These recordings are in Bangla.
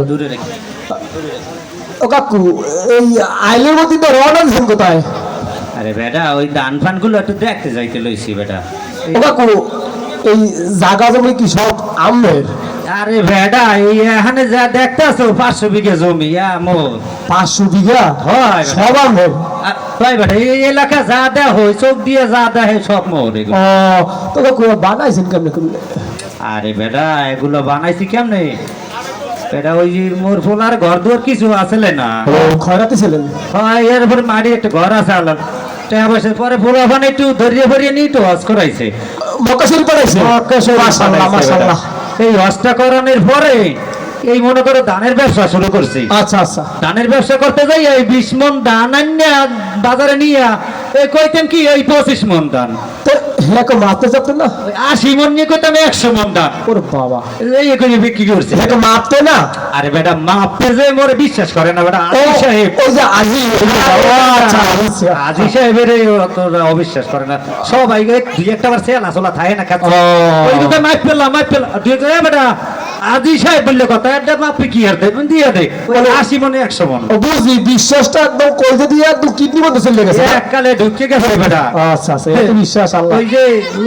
দূরে রেখে। ও কাকু এই আইলের মধ্যে তো রওনা দিয়েছেন কোথায়? আরে বেটা ওই ধান ফান গুলো একটু দেখতে যাইতে লইছি বেটা। ও কাকু এই জায়গা জমি কি সব আমের? আরে বেটা এই এখানে যা দেখতেছো 500 বিঘা জমি মোর। 500 বিঘা? হয় সব আমের? তাই বেটা এই এলাকা যা দেয়া হয় চোখ দিয়ে যা দেয় সব মোর এগুলো। ও তো কাকু বানাইছেন কেমনে কেমনে? আরে বেটা এগুলো বানাইছি কেমনে বেটা ওই যে মোর ফোলার ঘর দুয়ার কিছু আসলে না। ও খয়রাতি ছিলেন? হয় এর পরে মারি একটা ঘর আছে আলাদা টাকা পয়সা পরে ফোলা ফান একটু ধরিয়ে ফরিয়ে নিয়ে তো হজ করাইছে। মক্কা শরীফ পাঠাইছে? মক্কা শরীফ মাশাআল্লাহ মাশাআল্লাহ। এই হজটা করানোর পরে এই মনে করো ধানের ব্যবসা শুরু করছি। আচ্ছা আচ্ছা। ধানের ব্যবসা করতে যাই এই 20 মন ধান আনিয়া বাজারে নিয়া এই কইতেন কি এই 25 মন ধান, তো হ্যাঁ মাপতে চাপতেন না? 80 মন নিয়ে কইতাম 100 মন ধান। ওরে বাবা, এই করে বিক্রি করছে। হ্যাঁ মাপতে না? আরে বেটা মাপতে যে মোরে বিশ্বাস করে না বেটা। ও আজি সাহেব, ওই যে আজি, আচ্ছা আচ্ছা। আজি সাহেবের তোরা অবিশ্বাস করে না সবাই দুই একটা বার সেল আসলা থাকে না খাচ্ছে। ও। ওই দুটো মাপ পেলাম দুই বেটা আজি সাহেব বললে কথা একটা মাপি কি আর দেবেন দিয়ে দে 80 মনে 100 মন। ও বুঝলি, বিশ্বাসটা একদম কইতে দিয়ে একদম কিডনি বন্ধ চলে গেছে। এককালে ঢুকে গেছে বেটা। আচ্ছা আচ্ছা, এত বিশ্বাস আল্লাহ। ওই যে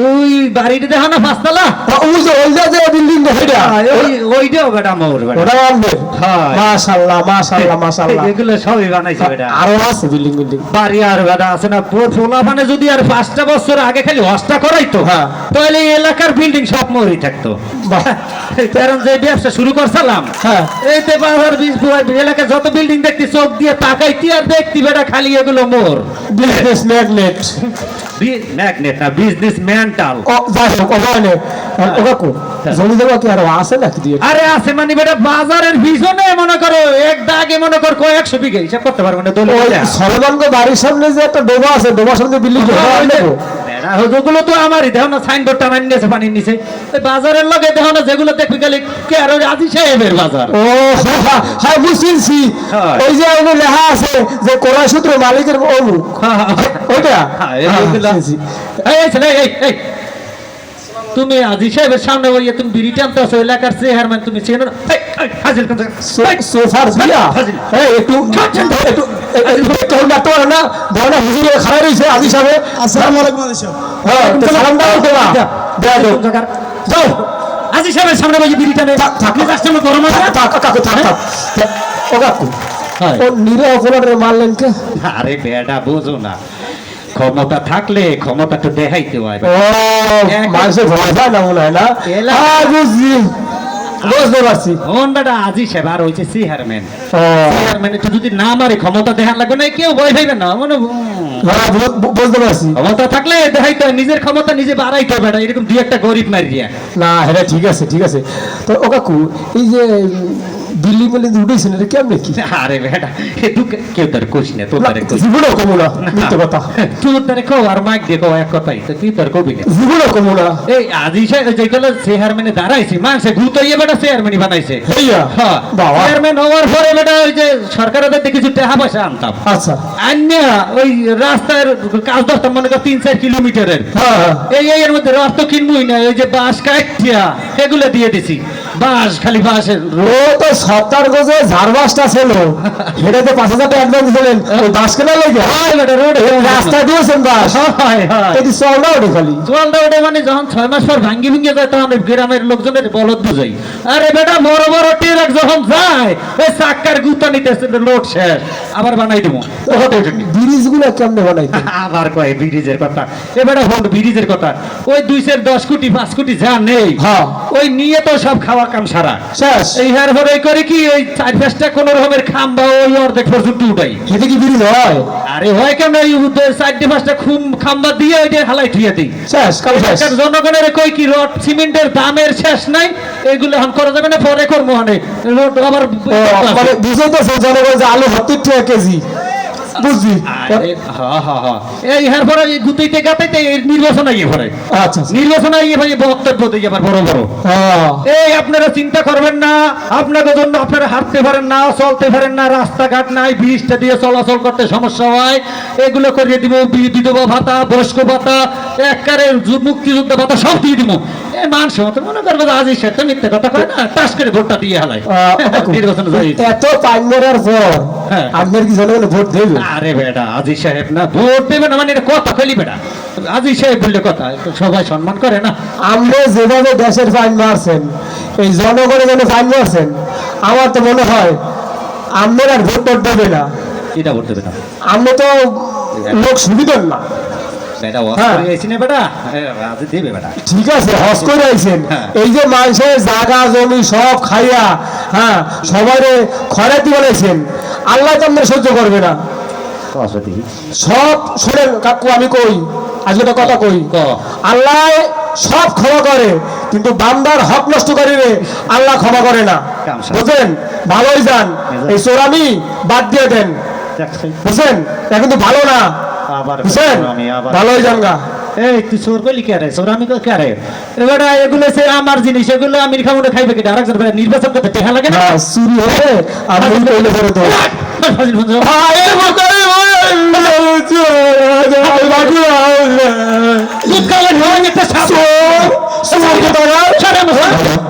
ওই বাড়িটা দেখো না পাঁচতলা, ওই যে বিল্ডিং এটা ওইটাও বেটা মোর বেটা। ওটা আনবে? হ্যাঁ। মাশাআল্লাহ মাশাআল্লাহ মাশাআল্লাহ। এগুলো সবই বানাইছে বেটা। আরো আছে বিল্ডিং বিল্ডিং? বাড়ি আর বেটা আছে না পোলা মানে যদি আর 5টা বছর আগে খালি হস্তা করাইতো হ্যাঁ। তাহলে এই এলাকার বিল্ডিং সব মরি থাকতো। বাহ। কারণ যে ব্যবসা শুরু করছিলাম হ্যাঁ। এইতে বাজার এলাকার যত বিল্ডিং দেখতি চোখ দিয়ে তাকাইতি আর দেখতি বেটা খালি এগুলো মোর। Business magnate. ম্যাগনেট না, বিজনেস মেন্টাল। ও যাই হোক, ওখানে ও কাকু জমি জমা কি আরো আছে নাকি দিয়ে? আরে আছে মানে বেটা বাজারের পিছনে মনে করো এক দাগে মনে করো 100 বিঘা হিসাব করতে পারবো না। ওই সলমানগ বাড়ির সামনে যে একটা ডোবা আছে, ডোবার সামনে বিল্ডিং ওগুলো তো আমারই দেখো না, সাইনবোর্ড টানাই নিয়েছে পানির নিচে। ওই বাজারের লগে দেখো না যেগুলো দেখবি গেলে কে আর আজি সাহেবের বাজার। ও হ্যাঁ বুঝছি। হ্যাঁ। ওই যে ওখানে লেখা আছে যে কোরাই সূত্র মালিকের অমুক, ওইটা? এই ছেলে, এই তুমি আজি সাহেবের সামনে বইয়ে তুমি বিড়ি টানতে আছো এলাকার চেয়ারম্যান তুমি চেনো না? হাজির সোফার দিয়া একটু একটু একটু না ধরনা হুজুরে খারাপ হয়েছে আজি সাহেব। আসসালামু আলাইকুম আদি সাহেব। হ্যাঁ সালাম দাও তোরা যাও। আজি সাহেবের সামনে বইয়ে বিড়ি টানে থাকলে কাস্টমার গরম আছে। কাকু থাক ও কাকু ও নিরে অপরাধের মারলেন কে? আরে বেটা বোঝো না, ক্ষমতা থাকলে ক্ষমতা একটু দেখাইতে হয়। ও মানুষের ভয় পায় না মনে হয় না? বুঝছি, বুঝতে পারছি। কোন বেটা আজি সাহেব আর হয়েছে চেয়ারম্যান। চেয়ারম্যান একটু যদি না মারে ক্ষমতা দেখার লাগবে না, কেউ ভয় পাইবে না। মানে বুঝতে পারছি। ক্ষমতা থাকলে দেখাইতে হয়, নিজের ক্ষমতা নিজে বাড়াইতে হবে বেটা। এরকম দুই একটা গরিব মারিয়া না এটা ঠিক আছে ঠিক আছে। তো ও কাকু এই যে দিল্লি বলে উঠেছেন এটা কেমনে কি? আরে বেটা কেউ তার কোশ না, তোর তারে কোশ জীবনও কমু না, মিথ্যে কথা। তোর তারে কো আর মাইক দিয়ে কো এক কথাই তো তুই তার কবি না। জীবনও কমু না। এই আজি সাহেব যেগুলো চেয়ারম্যানে দাঁড়াইছি মানুষে গুতাইয়ে বেটা চেয়ারম্যানই বানাইছে। হেইয়া হ্যাঁ বাবা। চেয়ারম্যান হওয়ার পরে বেটা ওই যে সরকারের থেকে কিছু টাকা পয়সা আনতাম। আচ্ছা আন্যা ওই রাস্তার কাজ ধরতাম মনে কর 3-4 কিলোমিটারের। হ্যাঁ এর মধ্যে রক্ত কিনবই না, ওই যে বাঁশ কাটিয়া এগুলো দিয়ে দিছি। বাঁশ খালি বাঁশের ও তো সপ্তাহ গজে ঝাড়বাসটা ছিল, সেটাতে 5,000 টাকা অ্যাডভান্স দিলেন ওই বাস কেনা লেগে। রোড রাস্তা দিয়েছেন বাস, এটি চলনা ওঠে খালি। চলটা ওঠে মানে যখন 6 মাস পর ভাঙ্গি ভেঙে যায় তখন গ্রামের লোকজনের বলদ বুঝাই। আরে বেটা বড় বড় ট্রাক যখন যায় ওই চাক্কার গুতা নিতেছে, লোড শেষ আবার বানাই দেবো। ব্রিজ গুলো কেমনে বানাই? আবার কয় ব্রিজের কথা, এবারে হল ব্রিজের কথা। ওই 2-10 কোটি 5 কোটি যা নেই ওই নিয়ে তো সব খাওয়া কাম সারা শেষ। এই হার পরে করে কি ওই 4-5টা কোন রকমের খাম্বা ওই অর্ধেক পর্যন্ত উঠাই। এটা কি ব্রিজ হয়? আরে হয় কেন, এই 4-5টা খাম্বা দিয়ে ওইটা হালাই থুয়ে দিই। শেষ কাম শেষ। জনগণের কই কি রড সিমেন্টের দামের শেষ নাই, এগুলো এখন করা যাবে না, পরে করবো। রোড আবার মানে বুঝেই তো জনগণ যে আলু 70 টাকা কেজি, বুঝছি। এই হার পরে গুতাইতে গাতাইতে নির্বাচন আইয়ে পড়ে। আচ্ছা নির্বাচন আইয়ে ভাই বক্তব্য দিয়ে আবার বড় বড় এই আপনারা চিন্তা করবেন না, আপনাদের জন্য আপনারা হাঁটতে পারেন না, চলতে পারেন না, রাস্তাঘাট নাই, ব্রিজটা দিয়ে চলাচল করতে সমস্যা হয়, এগুলো করিয়ে দিব। বিধবা ভাতা, বয়স্ক ভাতা, একবারে মুক্তিযোদ্ধা ভাতা সব দিয়ে দিব। মানুষ মতো মনে করবো যে আজিজ সাহেব তো মিথ্যে কথা কয় না, টাস করে ভোটটা দিয়ে হালাই নির্বাচনে যাই। এত পাইন মরার পর হ্যাঁ। আপনার কি জনগণ ভোট দেবে? আরে বেটা আজিজ সাহেব না, ভোট দেবে না মানে এটা কথা খেলি বেটা, আজিজ সাহেব বললে কথা, তো সবাই সম্মান করে না। আপনি যেভাবে দেশের ফাইন মারছেন, এই জনগণের জন্য ফাইন মারছেন, আমার তো মনে হয় আপনার আর ভোট টোট দেবে না। এটা ভোট দেবে না আপনি তো লোক সুবিধার না। বেটা ওয়াজ হ্যাঁ। করে গেছি না বেটা, আজি দেবে বেটা। ঠিক আছে, হজ করে আইছেন, হ্যাঁ। এই যে মানুষের জায়গা জমি সব খাইয়া, হ্যাঁ, সবারে খয়রাতি বলেছেন, আল্লাহ তো আপনার সহ্য করবে না। সব শোনেন কাকু, আমি কই আজকে একটা কথা কই, আল্লাহ সব ক্ষমা করে, কিন্তু বান্দার হক নষ্ট করিবে আল্লাহ ক্ষমা করে না। বুঝলেন? ভালোই যান, এই চোরামি বাদ দিয়ে দেন, বুঝলেন? এটা কিন্তু ভালো না, বুঝলেন? ভালোই যান গা। এই তুই চোর কইলি কে রে? চোর আমি কে রে? বেটা এগুলো সে আমার জিনিস, এগুলো আমি খাবো না, খাইবে কিনা? আরেকজন বেটা নির্বাচন করতে টেহা লাগে না। হ্যাঁ, চুরি হলে আপনি কইলে পরে তো ফাজিল বন্ধু। দুধ খাওয়ার হয় একটা সাপ।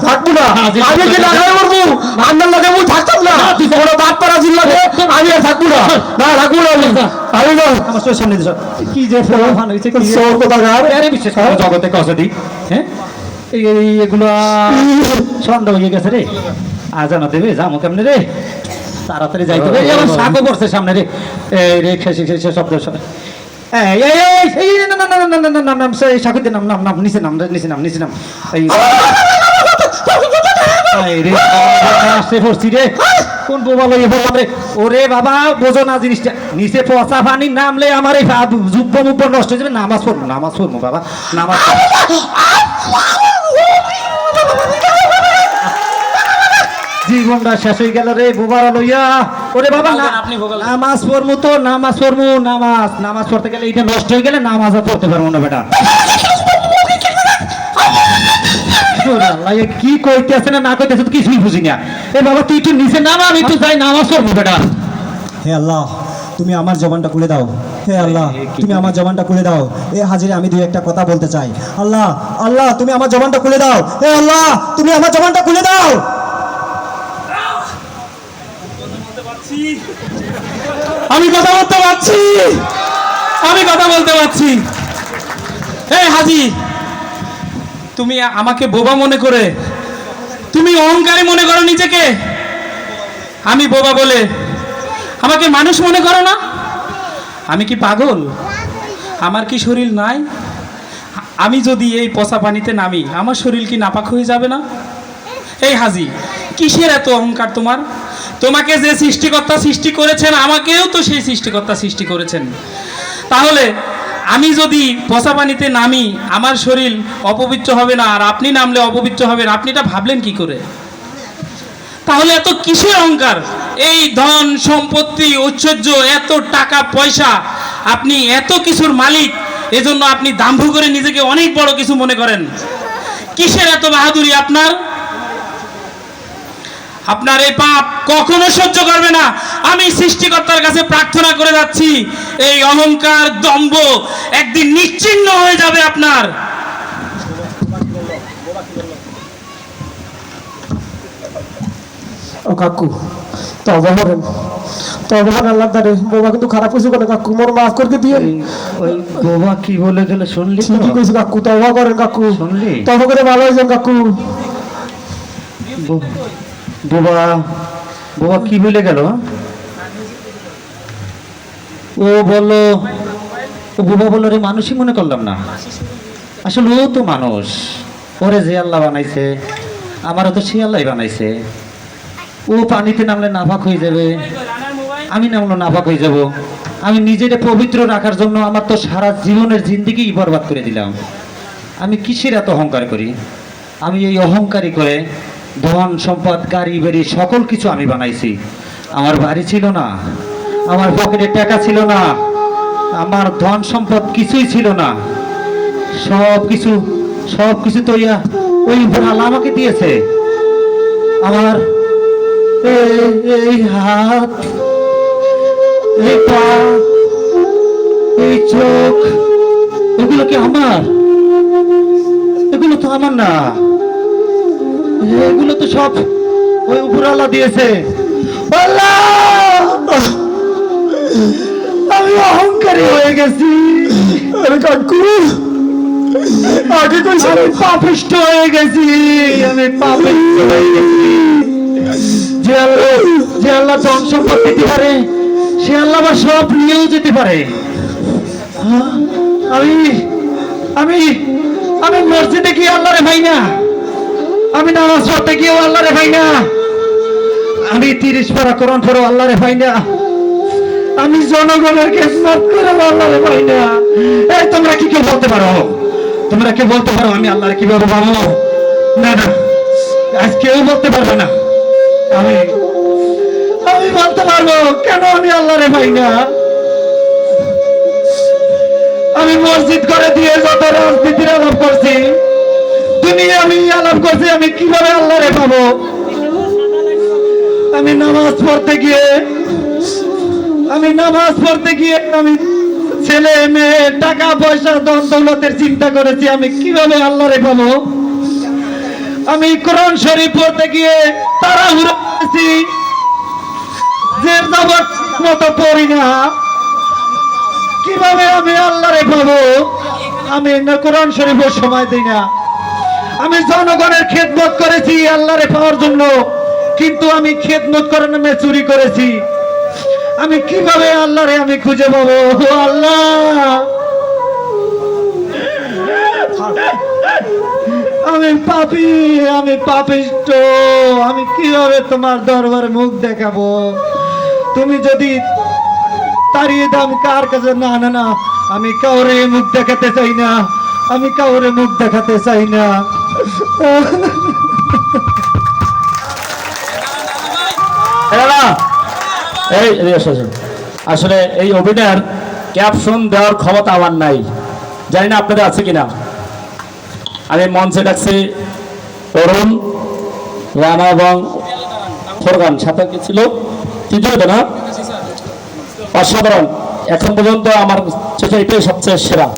থাকবো না, আমি কি লাগাই করবো? আপনার লাগে আমি থাকতাম না, কোনো বাদ পাড়া জিল্লাতে আমি আর থাকবো না, না থাকবো না আমি, আমি না। আমার চোখের সামনে দিছ। কি যে ফলাফল হয়েছে, কি যে- চোর কোথাকার। আরে বিশ্বাস করো, জগতে কষে দিই, হ্যাঁ এগুলো সন্দেহ হয়ে গেছে রে, আজানো দেবে, যাবো কেমনে রে, তাড়াতাড়ি যাইতে হবে। আমার শাকও পড়ছে সামনে রে, এই রে খেসে খেসে শব্দ শব্দ। এই এই এই এই না না না না না না নাম সেই শাকুতে নাম নাম নাম নিচে নাম নিচে নাম নিচে নাম এই এই রে আসে পড়ছি রে, কোন বোবা লইয়ে বললাম রে, ওরে বাবা বোঝো না জিনিসটা, নিচে পচা পানি নামলে আমার এই জুব্ব মুব্ব নষ্ট হয়ে যাবে। নামাজ পড়বো বাবা, নামাজ জীবনটা শেষ হয়ে গেল রে বোবারা লইয়া। ওরে বাবা নামাজ পড়বো তো, নামাজ পড়তে গেলে এটা নষ্ট হয়ে গেলে নামাজ আর পড়তে পারবো না বেটা। কি কইতেছে না কইতেছে তো কিছুই বুঝি না। এ বাবা তুই একটু নিচে নামা, আমি একটু যাই নামাজ পড়বো বেটা। হে আল্লাহ, তুমি আমার জবানটা খুলে দাও। হে আল্লাহ, তুমি আমার জবানটা খুলে দাও। এ হাজিরে আমি দুই একটা কথা বলতে চাই। আল্লাহ, আল্লাহ, তুমি আমার জবানটা খুলে দাও। হে আল্লাহ, তুমি আমার জবানটা খুলে দাও। আমি কথা বলতে পারছি, আমি কথা বলতে পারছি। এই হাজি, তুমি আমাকে বোবা মনে করে, তুমি অহংকারী মনে করো নিজেকে, আমি বোবা বলে আমাকে মানুষ মনে করো না? আমি কি পাগল? আমার কি শরীর নাই? আমি যদি এই পচা পানিতে নামি, আমার শরীর কি নাপাক হয়ে যাবে না? এই হাজি, কিসের এত অহংকার তোমার? তোমাকে যে সৃষ্টিকর্তা সৃষ্টি করেছেন, আমাকেও তো সেই সৃষ্টিকর্তা সৃষ্টি করেছেন। তাহলে আমি যদি পচা পানিতে নামি, আমার শরীর অপবিত্র হবে না, আর আপনি নামলে অপবিত্র হবেন, আপনি এটা ভাবলেন কি করে? তাহলে এত কিসের অহংকার? এই ধন সম্পত্তি ঐশ্বর্য, এত টাকা পয়সা, আপনি এত কিছুর মালিক, এজন্য আপনি দাম্ভ করে নিজেকে অনেক বড় কিছু মনে করেন। কিসের এত বাহাদুরি আপনার? আপনার এই পাপ কখনো সহ্য করবে না। আমি সৃষ্টিকর্তার কাছে প্রার্থনা করে যাচ্ছি, এই অহংকার দম্ভ একদিন নিশ্চিহ্ন হয়ে যাবে আপনার। ও কাকু, তওবা করেন, তওবা করেন আল্লাহর দ্বারে। বাবা কিন্তু খারাপ কিছু করে কাকু, মোর মাফ করে দিয়ে। ওই বোবা কি বলে গেলে শুনলি? ঠিকই কইছি কাকু, তওবা করেন কাকু, শুনলি? তওবা করে ভালো হয়ে যান কাকু। বোবা কি বলে গেল? ও বললো, ও বোবা বললো রে মানুষই মনে করলাম না, আসলে ও তো মানুষ। ওরে যে আল্লাহ বানাইছে, আমারও তো সে আল্লাহ বানাইছে। ও পানিতে নামলে নাপাক হয়ে যাবে, আমি নামলে নাপাক হয়ে যাব। আমি নিজেকে পবিত্র রাখার জন্য আমার তো সারা জীবনের জিন্দিগি বরবাদ করে দিলাম। আমি কিসের এত অহংকার করি? আমি এই অহংকারী করে ধন সম্পদ গাড়ি বাড়ি সকল কিছু আমি বানাইছি। আমার বাড়ি ছিল না, আমার পকেটে টাকা ছিল না, আমার ধন সম্পদ কিছুই ছিল না। সব কিছু তো ওই আল্লাহ আমাকে দিয়েছে। আমার এই হাত, এই পা, এই চোখ, এগুলো কি আমার? এগুলো তো আমার না, এগুলো তো সব ওই উপরওয়ালা দিয়েছে। আল্লাহ, আমি অহংকারী হয়ে গেছি। আরে কাকু, আগে কই আমি পাপিষ্ঠ হয়ে গেছি, আমি পাপিষ্ঠ হয়ে গেছি। যে আল্লাহ ধন সম্পদ দিতে পারে, সে আল্লাহ আবার সব নিয়েও যেতে পারে। আমি আমি আমি মসজিদে গিয়ে আল্লাহরে ভাই না, আমি নামাজ পড়তে গিয়েও আল্লাহরে ভাই না, আমি 30 পারা কোরআন পড়েও আল্লাহরে ভাই না, আমি জনগণের খেদমত করে আল্লাহরে ভাই না। এই তোমরা কি কেউ বলতে পারো, তোমরা কেউ বলতে পারো আমি আল্লাহরে কিভাবে পাবো? না না, আজ কেউ বলতে পারবে না। আমি আমি বলতে পারবো কেন আমি আল্লাহরে ভাই না। আমি মসজিদ করে দিয়ে যত রাজনীতির আলাপ করছি, দুনিয়া আমি আলাপ করছি, আমি কিভাবে আল্লাহরে পাবো? আমি নামাজ পড়তে গিয়ে আমি ছেলে মেয়ে টাকা পয়সা ধন দৌলতের চিন্তা করেছি, আমি কিভাবে আল্লাহরে পাবো? আমি কোরআন শরীফ পড়তে গিয়ে তাড়াহুড়ো করেছি, যে যাবত মতো পড়ি না, কিভাবে আমি আল্লাহরে পাবো? আমি না কোরআন শরীফের সময় দিই না। আমি জনগণের খেদমত করেছি আল্লাহরে পাওয়ার জন্য, কিন্তু আমি খেদমত করার নামে চুরি করেছি। আমি কিভাবে আল্লাহরে আমি খুঁজে পাবো? ও আল্লাহ, আমি পাপী, আমি পাপিষ্ঠ, আমি কিভাবে তোমার দরবারে মুখ দেখাবো? তুমি যদি তাড়িয়ে দাও, আমি কার কাছে? না না না, আমি কাউরে মুখ দেখাতে চাই না, আমি কাউরে মুখ দেখাতে চাই না। আসলে এই অভিনয়ের ক্যাপশন দেওয়ার ক্ষমতা আমার নাই, জানি না আপনাদের আছে কিনা। আমি মঞ্চে ডাকছি অরুণ, রানা এবং ফোরগান, সাথে কি ছিল তৃতীয়ত না? অসাধারণ, এখন পর্যন্ত আমার চোখে এটাই সবচেয়ে সেরা।